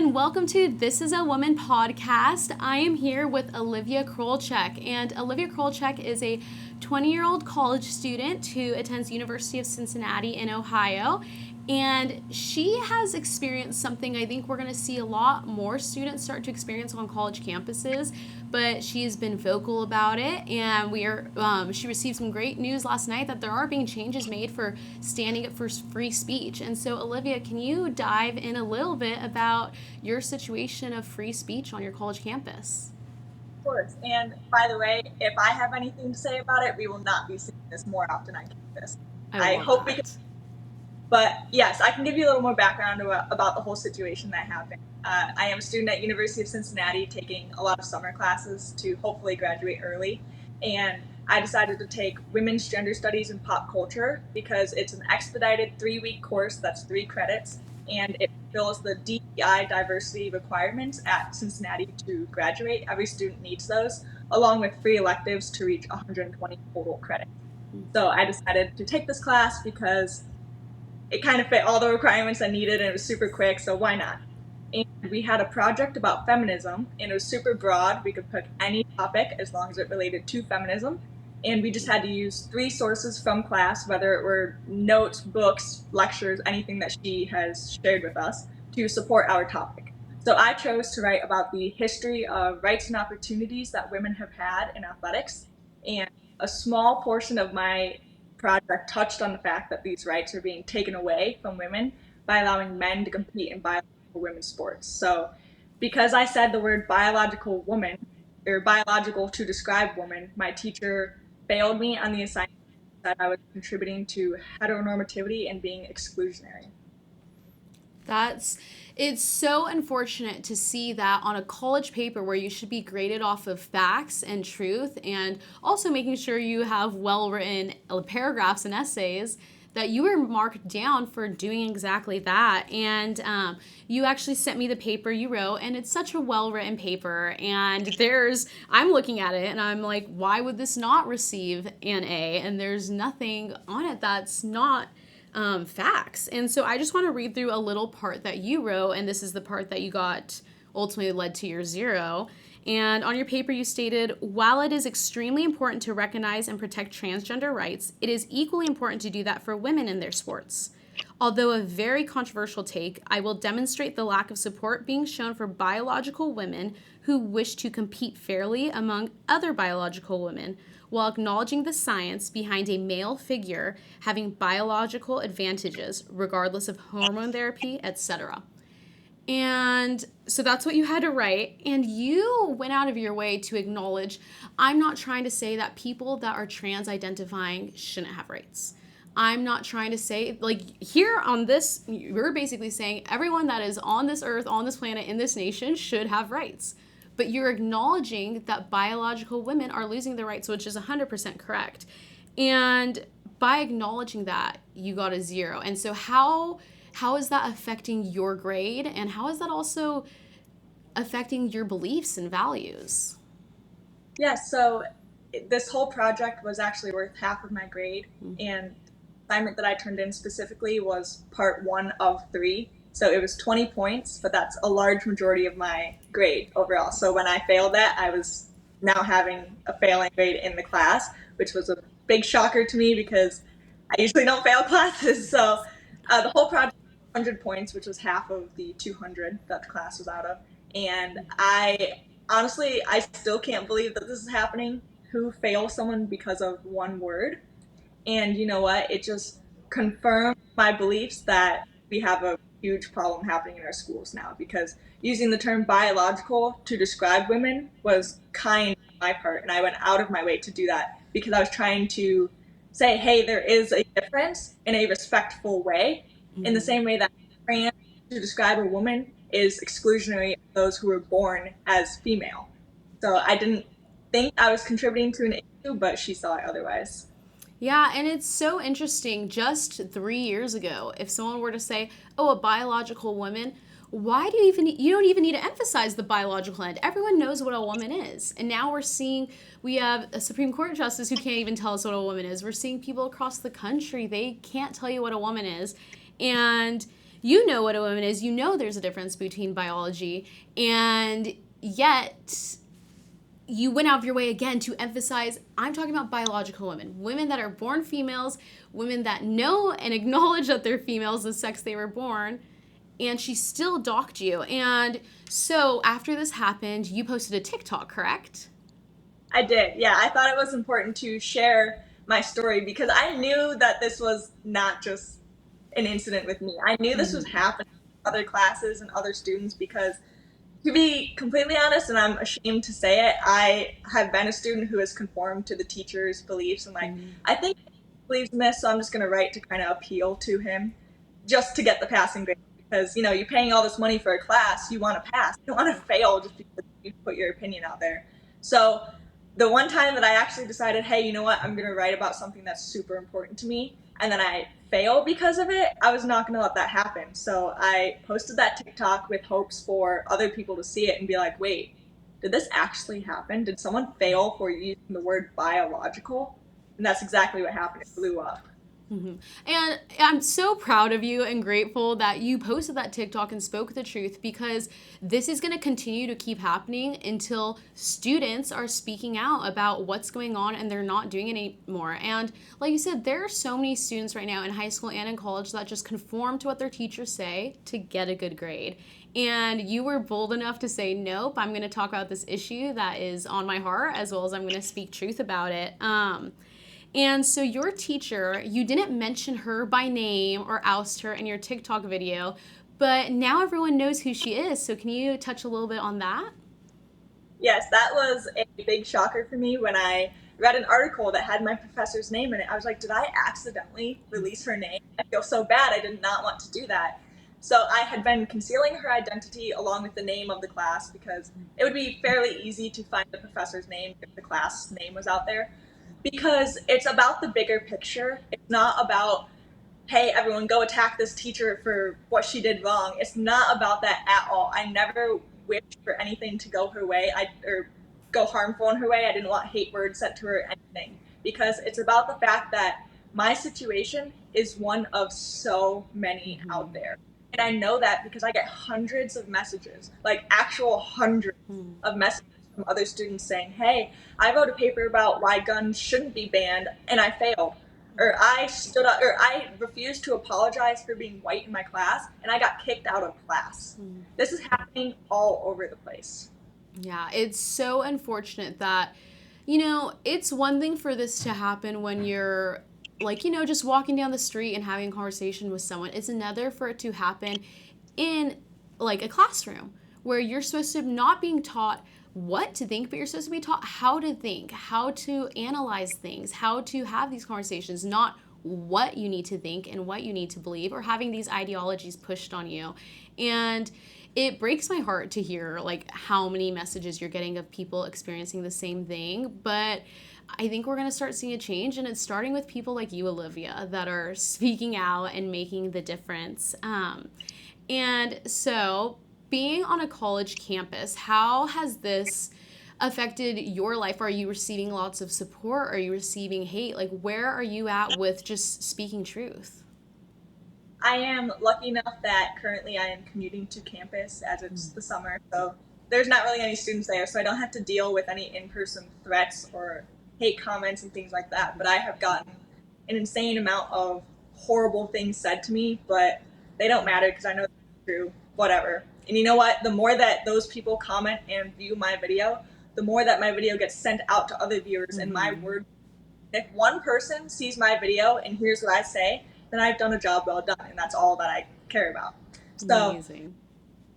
and welcome to This is a Woman podcast. I am here with Olivia Krolczyk, and Olivia Krolczyk is a 20-year-old college student who attends University of Cincinnati in Ohio, and she has experienced something I think we're going to see a lot more students start to experience on college campuses, but she has been vocal about it, and she received some great news last night that there are being changes made for standing up for free speech. And so, Olivia, can you dive in a little bit about your situation of free speech on your college campus? Of course. And by the way, if I have anything to say about it, we will not be seeing this more often on campus. I hope we can. But yes, I can give you a little more background about the whole situation that happened. I am a student at University of Cincinnati taking a lot of summer classes to hopefully graduate early. And I decided to take women's gender studies and pop culture because it's an expedited 3-week course that's 3 credits, and it fulfills the DEI diversity requirements at Cincinnati to graduate. Every student needs those, along with free electives to reach 120 total credits. So I decided to take this class because it kind of fit all the requirements I needed, and it was super quick, so why not? And we had a project about feminism, and it was super broad. We could pick any topic as long as it related to feminism, and we just had to use 3 sources from class, whether it were notes, books, lectures, anything that she has shared with us to support our topic. So I chose to write about the history of rights and opportunities that women have had in athletics, and a small portion of my project touched on the fact that these rights are being taken away from women by allowing men to compete in biological women's sports. So because I said the word biological woman, or biological to describe woman, my teacher failed me on the assignment that I was contributing to heteronormativity and being exclusionary. It's so unfortunate to see that on a college paper where you should be graded off of facts and truth, and also making sure you have well-written paragraphs and essays, that you were marked down for doing exactly that. And you actually sent me the paper you wrote, and it's such a well-written paper. And I'm looking at it, and I'm like, why would this not receive an A? And there's nothing on it that's not facts. And so I just want to read through a little part that you wrote, and this is the part that you got ultimately led to your 0. And on your paper you stated, while it is extremely important to recognize and protect transgender rights, it is equally important to do that for women in their sports. Although a very controversial take, I will demonstrate the lack of support being shown for biological women who wish to compete fairly among other biological women, while acknowledging the science behind a male figure having biological advantages, regardless of hormone therapy, etc. And so that's what you had to write. And you went out of your way to acknowledge, I'm not trying to say that people that are trans identifying shouldn't have rights. I'm not trying to say, here on this, you're basically saying everyone that is on this earth, on this planet, in this nation should have rights. But you're acknowledging that biological women are losing their rights, which is 100% correct. And by acknowledging that, you got a 0. And so how is that affecting your grade, and how is that also affecting your beliefs and values? Yeah, so this whole project was actually worth half of my grade, and the assignment that I turned in specifically was part 1 of 3. So it was 20 points, but that's a large majority of my grade overall. So when I failed that, I was now having a failing grade in the class, which was a big shocker to me because I usually don't fail classes. So the whole project was 100 points, which was half of the 200 that the class was out of. And I still can't believe that this is happening. Who fails someone because of one word? And you know what? It just confirmed my beliefs that we have a huge problem happening in our schools now, because using the term biological to describe women was kind on my part, and I went out of my way to do that because I was trying to say, hey, there is a difference in a respectful way, in the same way that trans to describe a woman is exclusionary of those who were born as female. So I didn't think I was contributing to an issue, but she saw it otherwise. Yeah, and it's so interesting. Just 3 years ago, if someone were to say, "Oh, a biological woman," you don't even need to emphasize the biological end. Everyone knows what a woman is. And now we have a Supreme Court justice who can't even tell us what a woman is. We're seeing people across the country, they can't tell you what a woman is. And you know what a woman is, you know there's a difference between biology, and yet you went out of your way again to emphasize, I'm talking about biological women, women that are born females, women that know and acknowledge that they're females, the sex they were born, and she still docked you. And so after this happened, you posted a TikTok, correct? I did. Yeah, I thought it was important to share my story because I knew that this was not just an incident with me. I knew this was happening to other classes and other students because, to be completely honest, and I'm ashamed to say it, I have been a student who has conformed to the teacher's beliefs, and I think he believes in this, so I'm just going to write to kind of appeal to him just to get the passing grade. Because, you're paying all this money for a class, you want to pass. You don't want to fail just because you put your opinion out there. So the one time that I actually decided, hey, you know what, I'm going to write about something that's super important to me, and then I fail because of it, I was not going to let that happen. So I posted that TikTok with hopes for other people to see it and be like, wait, did this actually happen? Did someone fail for using the word biological? And that's exactly what happened. It blew up. Mm-hmm. And I'm so proud of you and grateful that you posted that TikTok and spoke the truth, because this is going to continue to keep happening until students are speaking out about what's going on and they're not doing it anymore. And like you said, there are so many students right now in high school and in college that just conform to what their teachers say to get a good grade. And you were bold enough to say, nope, I'm going to talk about this issue that is on my heart, as well as I'm going to speak truth about it. And so your teacher, you didn't mention her by name or oust her in your TikTok video, but now everyone knows who she is. So can you touch a little bit on that? Yes, that was a big shocker for me when I read an article that had my professor's name in it. I was like, did I accidentally release her name? I feel so bad. I did not want to do that. So I had been concealing her identity along with the name of the class because it would be fairly easy to find the professor's name if the class name was out there. Because it's about the bigger picture. It's not about, hey, everyone, go attack this teacher for what she did wrong. It's not about that at all. I never wished for anything to go her way, or go harmful in her way. I didn't want hate words sent to her, anything. Because it's about the fact that my situation is one of so many out there. And I know that because I get hundreds of messages, like actual hundreds of messages from other students saying, hey, I wrote a paper about why guns shouldn't be banned and I failed. Or I stood up, or I refused to apologize for being white in my class and I got kicked out of class. This is happening all over the place. Yeah, it's so unfortunate that, it's one thing for this to happen when you're like, just walking down the street and having a conversation with someone. It's another for it to happen in like a classroom where you're supposed to not being taught what to think, but you're supposed to be taught how to think, how to analyze things, how to have these conversations, not what you need to think and what you need to believe, or having these ideologies pushed on you. And it breaks my heart to hear like how many messages you're getting of people experiencing the same thing. But I think we're going to start seeing a change, and it's starting with people like you, Olivia, that are speaking out and making the difference. And so being on a college campus, how has this affected your life? Are you receiving lots of support? Are you receiving hate? Like, where are you at with just speaking truth? I am lucky enough that currently I am commuting to campus as it's the summer, so there's not really any students there, so I don't have to deal with any in-person threats or hate comments and things like that. But I have gotten an insane amount of horrible things said to me, but they don't matter because I know they're true. Whatever. And you know what? The more that those people comment and view my video, the more that my video gets sent out to other viewers, and my word. If one person sees my video and hears what I say, then I've done a job well done, and that's all that I care about. So, Amazing.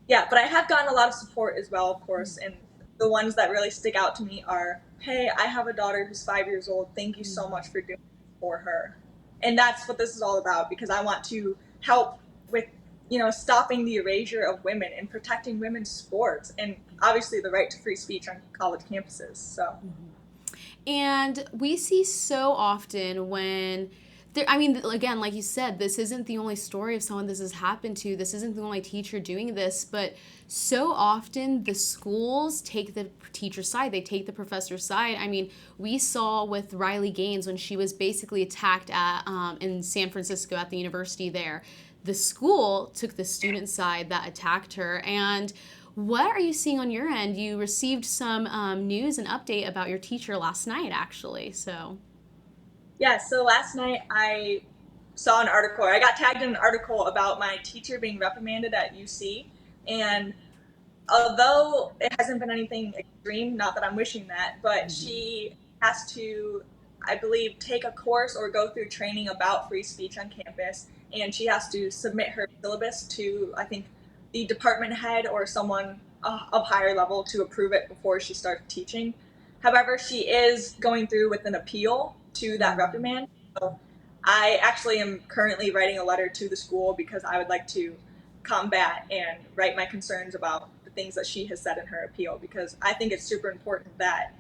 yeah, but I have gotten a lot of support as well, of course, and the ones that really stick out to me are, hey, I have a daughter who's 5 years old. Thank you so much for doing this for her. And that's what this is all about, because I want to help with, stopping the erasure of women and protecting women's sports and obviously the right to free speech on college campuses. So. And we see so often when again, like you said, this isn't the only story of someone this has happened to. This isn't the only teacher doing this, but so often the schools take the teacher's side. They take the professor's side. I mean, we saw with Riley Gaines when she was basically attacked in San Francisco at the university there. the school took the student side that attacked her. And what are you seeing on your end? You received some news and update about your teacher last night, actually. So Yeah, so last night I saw an article, I got tagged in an article about my teacher being reprimanded at UC. And although it hasn't been anything extreme, not that I'm wishing that, but she has to, I believe, take a course or go through training about free speech on campus. And she has to submit her syllabus to, I think, the department head or someone of higher level to approve it before she starts teaching. However, she is going through with an appeal to that reprimand. So I actually am currently writing a letter to the school because I would like to combat and write my concerns about the things that she has said in her appeal, because I think it's super important that,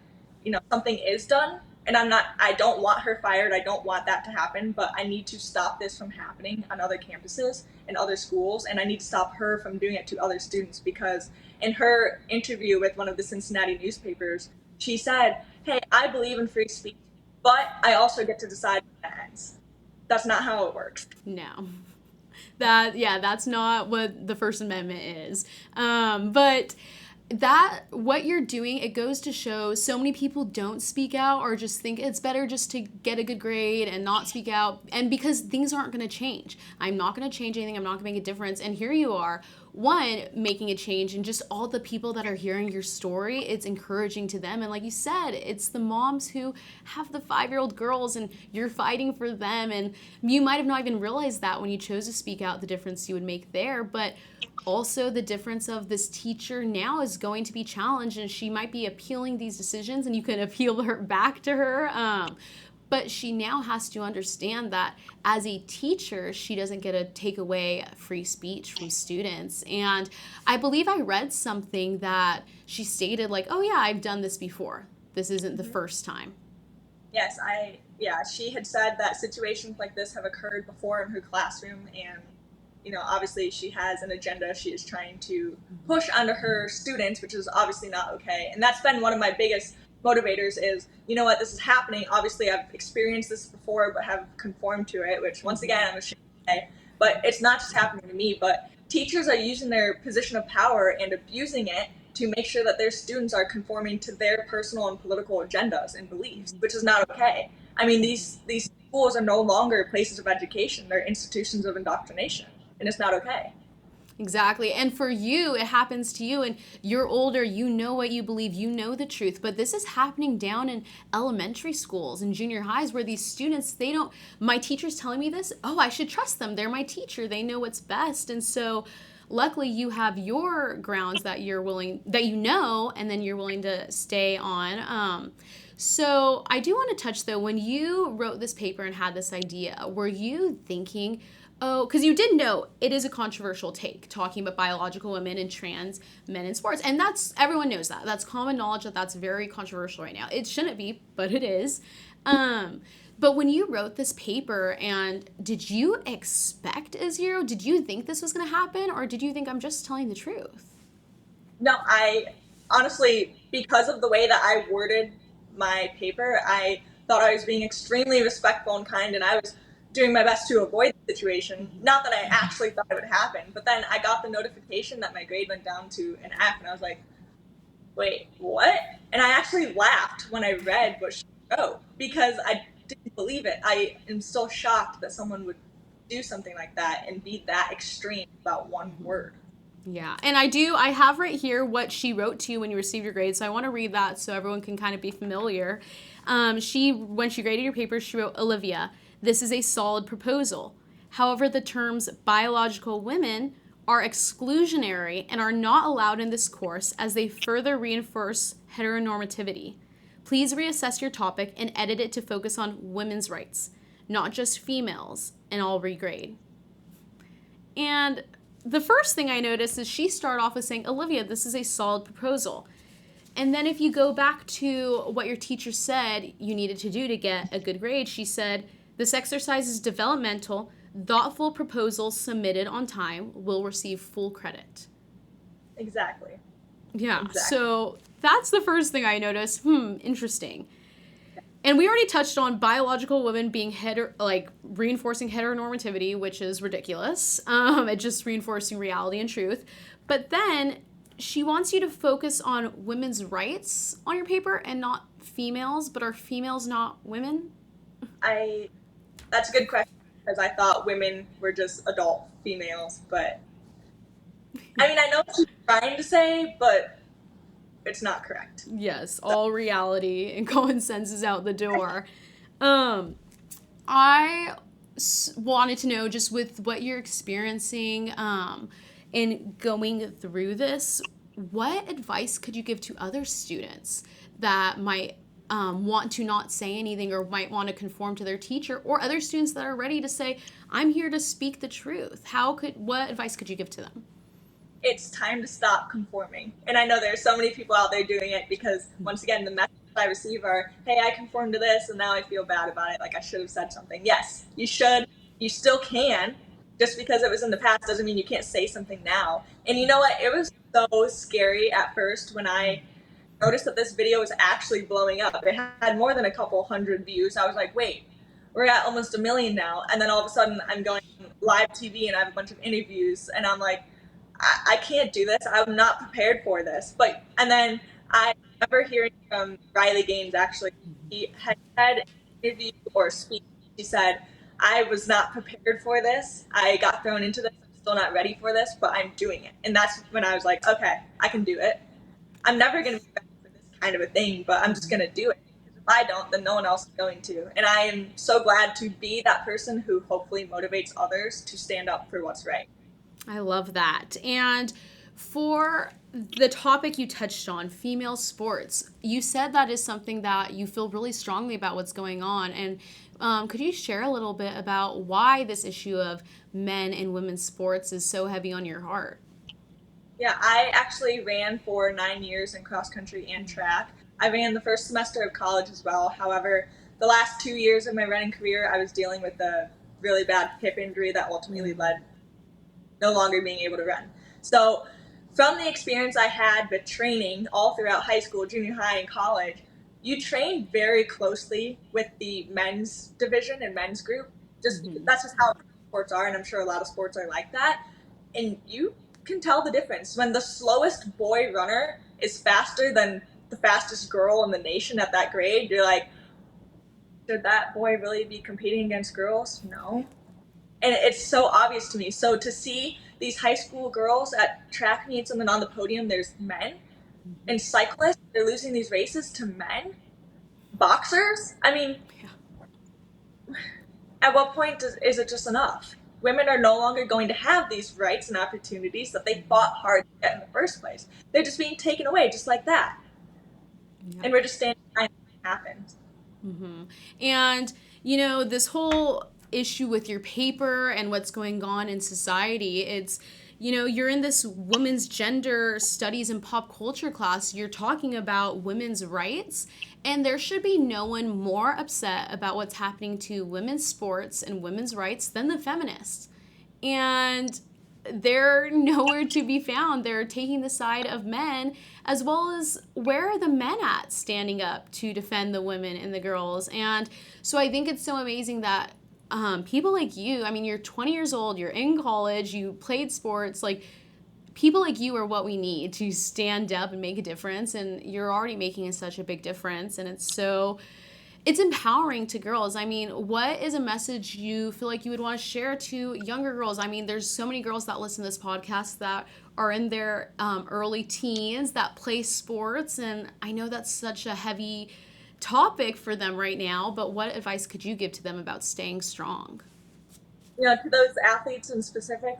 something is done. And I don't want her fired. I don't want that to happen, but I need to stop this from happening on other campuses and other schools. And I need to stop her from doing it to other students, because in her interview with one of the Cincinnati newspapers, she said, "Hey, I believe in free speech, but I also get to decide when it ends." That's not how it works. no. That's not what the First Amendment is. But that what you're doing, it goes to show so many people don't speak out or just think it's better just to get a good grade and not speak out, and because things aren't going to change. I'm not going to change anything. I'm not going to make a difference. And here you are, one, making a change, and just all the people that are hearing your story, it's encouraging to them. And like you said, it's the moms who have the 5-year-old girls, and you're fighting for them. And you might have not even realized that when you chose to speak out, the difference you would make there. But also the difference of this teacher now is going to be challenged, and she might be appealing these decisions, and you can appeal her back to her. But she now has to understand that as a teacher, she doesn't get to take away free speech from students. And I believe I read something that she stated like, "Oh yeah, I've done this before. This isn't the first time." Yes, she had said that situations like this have occurred before in her classroom, and obviously she has an agenda she is trying to push onto her students, which is obviously not okay. And that's been one of my biggest motivators is, this is happening. Obviously, I've experienced this before, but have conformed to it, which once again, I'm ashamed to say. But it's not just happening to me, but teachers are using their position of power and abusing it to make sure that their students are conforming to their personal and political agendas and beliefs, which is not okay. I mean, these schools are no longer places of education. They're institutions of indoctrination, and it's not okay. Exactly. And for you, it happens to you, and you're older, you know what you believe, you know the truth. But this is happening down in elementary schools and junior highs where these students, my teacher's telling me this, oh, I should trust them. They're my teacher. They know what's best. And so luckily you have your grounds that and then you're willing to stay on. So I do want to touch though, when you wrote this paper and had this idea, were you thinking, oh, because you did know it is a controversial take, talking about biological women and trans men in sports. And everyone knows that. That's common knowledge that's very controversial right now. It shouldn't be, but it is. But when you wrote this paper, and did you expect a 0? Did you think this was going to happen? Or did you think I'm just telling the truth? No, I honestly, because of the way that I worded my paper, I thought I was being extremely respectful and kind, and I was doing my best to avoid the situation. Not that I actually thought it would happen, but then I got the notification that my grade went down to an F, and I was like, wait, what? And I actually laughed when I read what she wrote, because I didn't believe it. I am so shocked that someone would do something like that and be that extreme about one word. Yeah, and I have right here what she wrote to you when you received your grade, so I want to read that so everyone can kind of be familiar. When she graded your paper, she wrote, "Olivia, this is a solid proposal. However, the terms biological women are exclusionary and are not allowed in this course as they further reinforce heteronormativity. Please reassess your topic and edit it to focus on women's rights, not just females, and I'll regrade." And the first thing I noticed is she started off with saying, "Olivia, this is a solid proposal." And then if you go back to what your teacher said you needed to do to get a good grade, she said, "This exercise is developmental. Thoughtful proposals submitted on time will receive full credit." Exactly. Yeah, exactly. So that's the first thing I noticed. Interesting. And we already touched on biological women being reinforcing heteronormativity, which is ridiculous. It's just reinforcing reality and truth. But then she wants you to focus on women's rights on your paper and not females. But are females not women? That's a good question, because I thought women were just adult females, but I mean, I know what she's trying to say, but it's not correct. Yes, all reality and common sense is out the door. I wanted to know, just with what you're experiencing in going through this, what advice could you give to other students that might want to not say anything or might want to conform to their teacher, or other students that are ready to say, I'm here to speak the truth? What advice could you give to them? It's time to stop conforming. And I know there's so many people out there doing it, because once again, the messages I receive are, hey, I conformed to this and now I feel bad about it. Like, I should have said something. Yes, you should. You still can. Just because it was in the past doesn't mean you can't say something now. And you know what? It was so scary at first when I noticed that this video was actually blowing up. It had more than a couple hundred views. I was like, wait, we're at almost 1 million now. And then all of a sudden I'm going live TV and I have a bunch of interviews and I'm like, I can't do this. I'm not prepared for this. And then I remember hearing from Riley Gaines, actually. He had said interview or speech. She said, I was not prepared for this. I got thrown into this. I'm still not ready for this, but I'm doing it. And that's when I was like, okay, I can do it. I'm never going to be ready for this kind of a thing, but I'm just going to do it. Because if I don't, then no one else is going to. And I am so glad to be that person who hopefully motivates others to stand up for what's right. I love that. And for the topic you touched on, female sports, you said that is something that you feel really strongly about what's going on. And could you share a little bit about why this issue of men and women's sports is so heavy on your heart? Yeah, I actually ran for 9 years in cross country and track. I ran the first semester of college as well. However, the last 2 years of my running career, I was dealing with a really bad hip injury that ultimately led no longer being able to run. So from the experience I had with training all throughout high school, junior high, and college, you train very closely with the men's division and men's group. That's just how sports are, and I'm sure a lot of sports are like that. And you can tell the difference when the slowest boy runner is faster than the fastest girl in the nation at that grade. You're like, should that boy really be competing against girls? No. And it's so obvious to me. So to see these high school girls at track meets and then on the podium there's men, and cyclists, they're losing these races to men, boxers. I mean, at what point is it just enough? Women are no longer going to have these rights and opportunities that they fought hard to get in the first place. They're just being taken away just like that. Yep. And we're just standing behind what happens. Mm-hmm. And, this whole issue with your paper and what's going on in society, it's, you're in this women's gender studies and pop culture class. You're talking about women's rights, and there should be no one more upset about what's happening to women's sports and women's rights than the feminists. And they're nowhere to be found. They're taking the side of men, as well as where are the men at standing up to defend the women and the girls? And so I think it's so amazing that people like you, I mean, you're 20 years old, you're in college, you played sports, like people like you are what we need to stand up and make a difference. And you're already making such a big difference. And it's empowering to girls. I mean, what is a message you feel like you would want to share to younger girls? I mean, there's so many girls that listen to this podcast that are in their early teens that play sports. And I know that's such a heavy topic for them right now, but what advice could you give to them about staying strong? To those athletes in specific,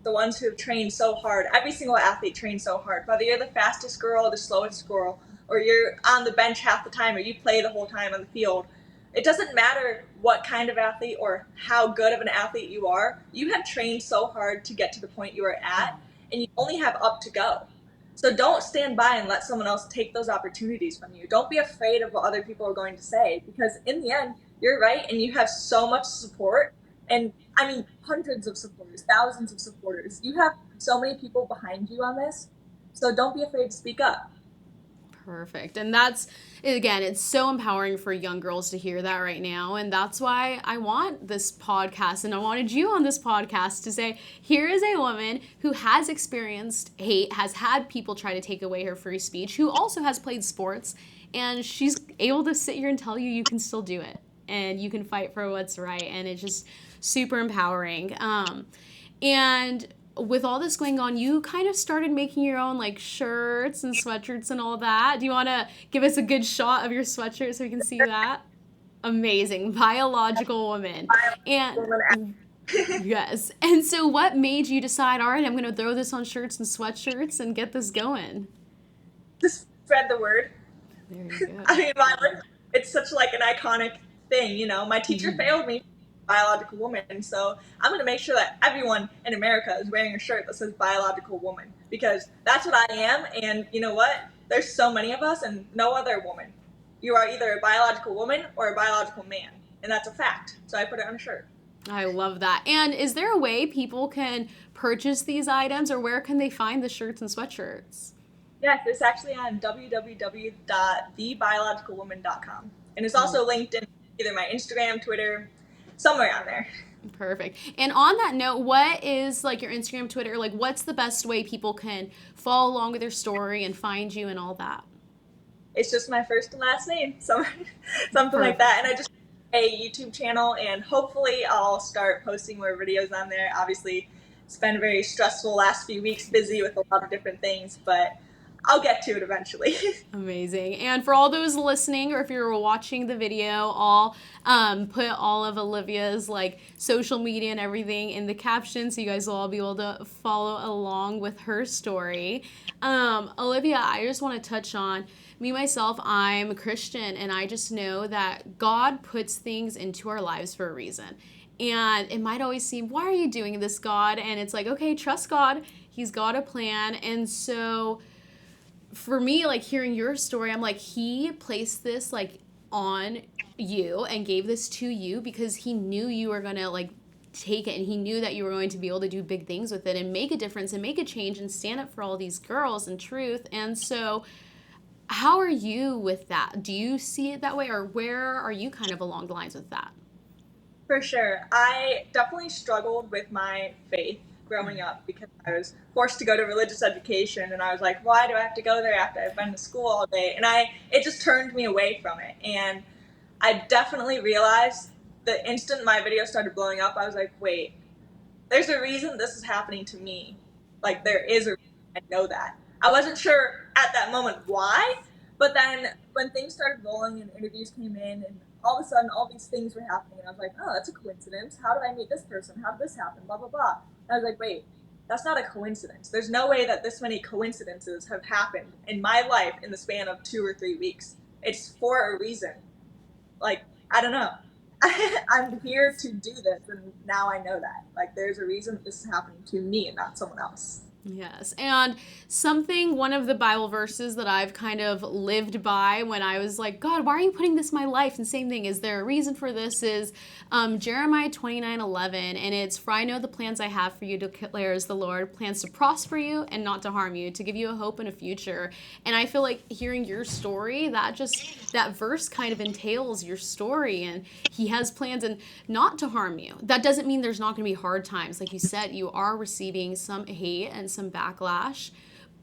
the ones who have trained so hard, every single athlete trains so hard, whether you're the fastest girl or the slowest girl, or you're on the bench half the time, or you play the whole time on the field. It doesn't matter what kind of athlete or how good of an athlete you are. You have trained so hard to get to the point you are at, and you only have up to go. So don't stand by and let someone else take those opportunities from you. Don't be afraid of what other people are going to say, because in the end, you're right, and you have so much support. And I mean, hundreds of supporters, thousands of supporters. You have so many people behind you on this. So don't be afraid to speak up. Perfect. And that's, again, it's so empowering for young girls to hear that right now. And that's why I want this podcast, and I wanted you on this podcast to say, here is a woman who has experienced hate, has had people try to take away her free speech, who also has played sports, and she's able to sit here and tell you can still do it and you can fight for what's right. And it's just super empowering. And with all this going on, you kind of started making your own like shirts and sweatshirts and all that. Do you want to give us a good shot of your sweatshirt so we can see that? Amazing. Biological woman. And yes. And so what made you decide, all right, I'm going to throw this on shirts and sweatshirts and get this going? Just spread the word. There you go. I mean, it's such like an iconic thing, my teacher failed me, biological woman, so I'm going to make sure that everyone in America is wearing a shirt that says biological woman, because that's what I am. And you know what, there's so many of us and no other woman. You are either a biological woman or a biological man, and that's a fact. So I put it on a shirt. I love that. And is there a way people can purchase these items, or where can they find the shirts and sweatshirts? Yes, it's actually on www.thebiologicalwoman.com, and it's also linked in either my Instagram, Twitter, somewhere on there. Perfect. And on that note, what is like your Instagram, Twitter, like what's the best way people can follow along with your story and find you and all that? It's just my first and last name, something like that. And I just have a YouTube channel, and hopefully I'll start posting more videos on there. Obviously, it's been a very stressful last few weeks, busy with a lot of different things, but I'll get to it eventually. Amazing. And for all those listening, or if you're watching the video, I'll put all of Olivia's like social media and everything in the caption, so you guys will all be able to follow along with her story. Olivia, I just want to touch on me, myself. I'm a Christian, and I just know that God puts things into our lives for a reason. And it might always seem, why are you doing this, God? And it's like, okay, trust God. He's got a plan. And so for me, like hearing your story, I'm like, he placed this like on you and gave this to you because he knew you were going to like take it, and he knew that you were going to be able to do big things with it and make a difference and make a change and stand up for all these girls and truth. And so how are you with that? Do you see it that way, or where are you kind of along the lines with that? For sure. I definitely struggled with my faith growing up because I was forced to go to religious education, and I was like, why do I have to go there after I've been to school all day? And it just turned me away from it. And I definitely realized the instant my video started blowing up, I was like, wait, there's a reason this is happening to me. Like, there is a reason. I know that. I wasn't sure at that moment why, but then when things started rolling and interviews came in, and all of a sudden all these things were happening, and I was like, oh, that's a coincidence. How did I meet this person? How did this happen? Blah, blah, blah. And I was like, wait, that's not a coincidence. There's no way that this many coincidences have happened in my life in the span of 2 or 3 weeks. It's for a reason. Like, I don't know. I'm here to do this, and now I know that. Like, there's a reason this is happening to me and not someone else. Yes. And one of the Bible verses that I've kind of lived by when I was like, God, why are you putting this in my life? And same thing, is there a reason for this? Is Jeremiah 29:11. And it's, for I know the plans I have for you, declares the Lord, plans to prosper you and not to harm you, to give you a hope and a future. And I feel like hearing your story, that verse kind of entails your story, and he has plans and not to harm you. That doesn't mean there's not going to be hard times. Like you said, you are receiving some hate and some backlash,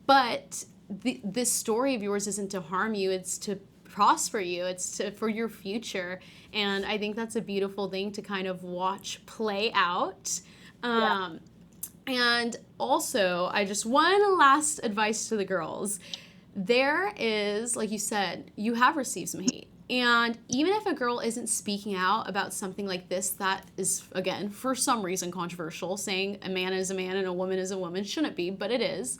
but this story of yours isn't to harm you, it's to prosper you, it's for your future. And I think that's a beautiful thing to kind of watch play out. And also, one last advice to the girls. There is, like you said, you have received some hate. And even if a girl isn't speaking out about something like this that is, again, for some reason controversial, saying a man is a man and a woman is a woman, shouldn't be, but it is.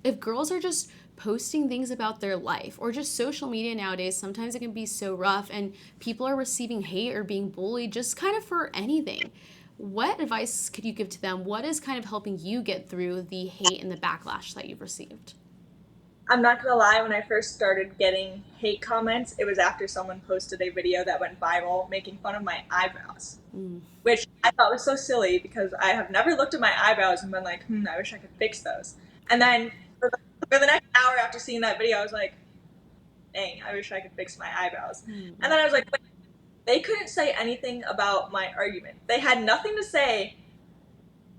If girls are just posting things about their life, or just social media nowadays, sometimes it can be so rough, and people are receiving hate or being bullied just kind of for anything. What advice could you give to them? What is kind of helping you get through the hate and the backlash that you've received? I'm not gonna lie, when I first started getting hate comments, it was after someone posted a video that went viral making fun of my eyebrows, which I thought was so silly because I have never looked at my eyebrows and been like, I wish I could fix those. And then for the next hour after seeing that video, I was like, dang, I wish I could fix my eyebrows. And then I was like, wait, they couldn't say anything about my argument. They had nothing to say,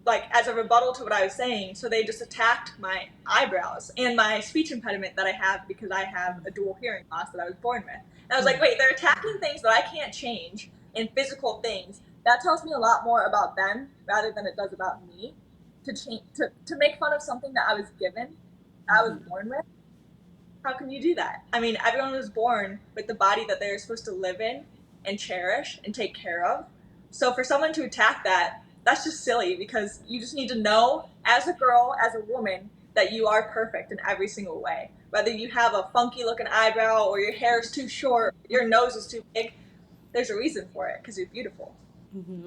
like, as a rebuttal to what I was saying, so they just attacked my eyebrows and my speech impediment that I have because I have a dual hearing loss that I was born with. And I was like, wait, they're attacking things that I can't change in physical things. That tells me a lot more about them rather than it does about me. To make fun of something that I was given, I was born with. How can you do that? I mean, everyone was born with the body that they're supposed to live in and cherish and take care of. So for someone to attack that, that's just silly, because you just need to know, as a girl, as a woman, that you are perfect in every single way. Whether you have a funky looking eyebrow or your hair is too short, your nose is too big, there's a reason for it, because you're beautiful.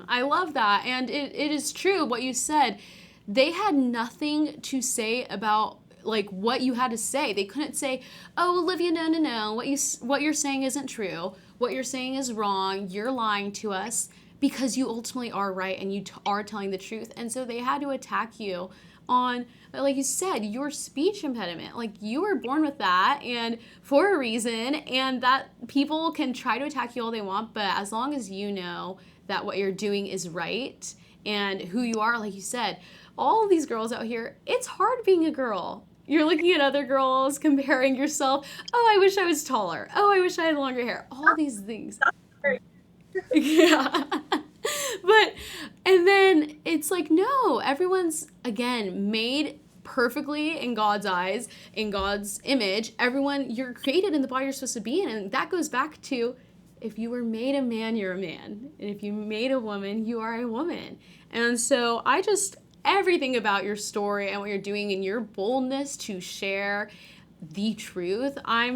I love that. And it is true what you said. They had nothing to say about like what you had to say. They couldn't say, "Oh, Olivia, no. What you're saying isn't true. What you're saying is wrong. You're lying to us," because you ultimately are right and you are telling the truth. And so they had to attack you on, like you said, your speech impediment. Like, you were born with that and for a reason, and that people can try to attack you all they want, but as long as you know that what you're doing is right and who you are, like you said, all of these girls out here, it's hard being a girl. You're looking at other girls, comparing yourself. Oh, I wish I was taller. Oh, I wish I had longer hair. All these things. Yeah. But, and then it's like, no, everyone's, again, made perfectly in God's eyes, in God's image. Everyone, you're created in the body you're supposed to be in. And that goes back to, if you were made a man, you're a man. And if you made a woman, you are a woman. And so everything about your story and what you're doing and your boldness to share the truth, I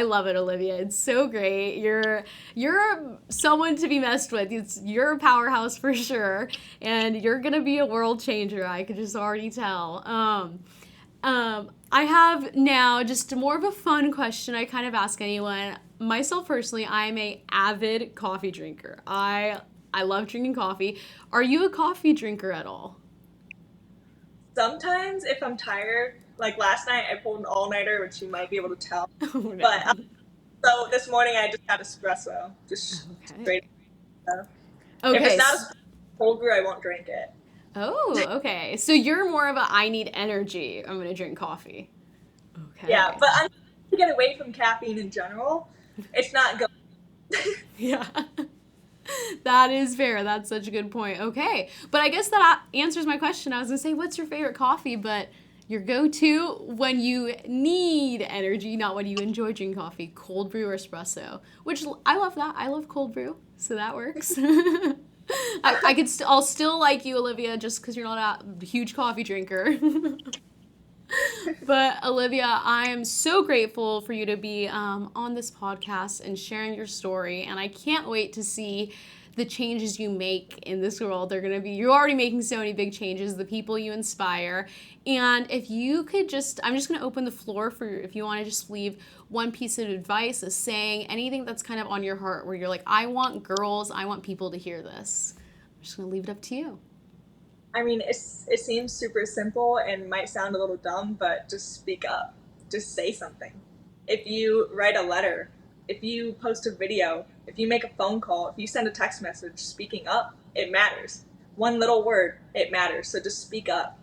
love it, Olivia. It's so great. You're someone to be messed with. You're a powerhouse for sure, and you're gonna be a world changer. I could just already tell. I have now just more of a fun question I kind of ask anyone. Myself personally, I'm a avid coffee drinker. I love drinking coffee. Are you a coffee drinker at all? Sometimes, if I'm tired, like last night, I pulled an all-nighter, which you might be able to tell. Oh, no. But so this morning, I just had espresso, just straight up. If Okay. it's not a cold brew, I won't drink it. Oh, okay. So you're more of a I need energy, I'm gonna drink coffee. Okay. Yeah, but I'm to get away from caffeine in general. It's not good. Yeah. That is fair. That's such a good point. Okay. But I guess that answers my question. I was going to say, what's your favorite coffee? But your go-to when you need energy, not when you enjoy drinking coffee, cold brew or espresso, which I love that. I love cold brew, so that works. I'll still like you, Olivia, just because you're not a huge coffee drinker. But Olivia, I am so grateful for you to be on this podcast and sharing your story, and I can't wait to see the changes you make in this world. You're already making so many big changes, the people you inspire. And if you could I'm just going to open the floor for if you want to just leave one piece of advice, a saying, anything that's kind of on your heart where you're like, I want people to hear this. I'm just going to leave it up to you. I mean, it seems super simple and might sound a little dumb, but just speak up. Just say something. If you write a letter, if you post a video, if you make a phone call, if you send a text message, speaking up, it matters. One little word, it matters. So just speak up.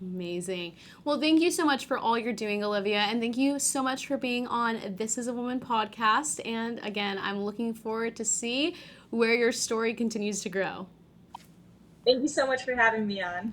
Amazing. Well, thank you so much for all you're doing, Olivia, and thank you so much for being on This Is a Woman podcast. And again, I'm looking forward to see where your story continues to grow. Thank you so much for having me on.